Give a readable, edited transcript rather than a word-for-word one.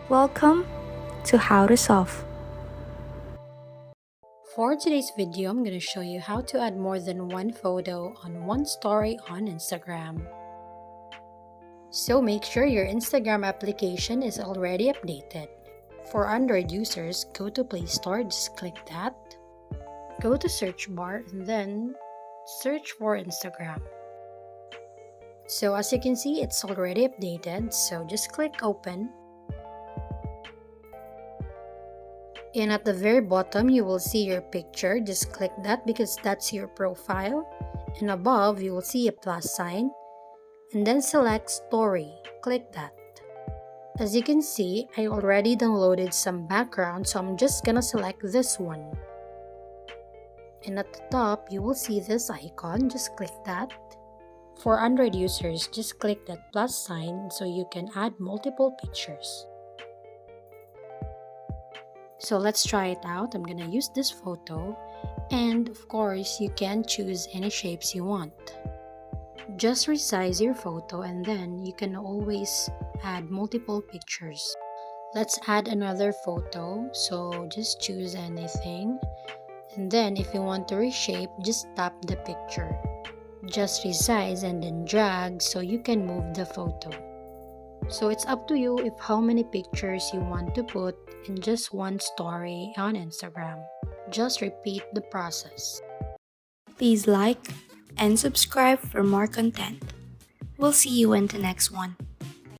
Welcome to How to Solve. For today's video, I'm going to show you how to add more than one photo on one story on Instagram. So make sure your Instagram application is already updated. For Android users, go to Play Store, just click that. Go to search bar and then search for Instagram. So as you can see, it's already updated, so just click open. And at the very bottom, you will see your picture. Just click that because that's your profile. And above, you will see a plus sign. And then select story. Click that. As you can see, I already downloaded some background, so I'm just gonna select this one. And at the top, you will see this icon. Just click that. For Android users, just click that plus sign so you can add multiple pictures. So let's try it out. I'm gonna use this photo, and of course you can choose any shapes you want. Just resize your photo and then you can always add multiple pictures. Let's add another photo, so just choose anything, and then if you want to reshape, just tap the picture. Just resize and then drag so you can move the photo. So it's up to you if how many pictures you want to put in just one story on Instagram. Just repeat the process. Please like and subscribe for more content. We'll see you in the next one.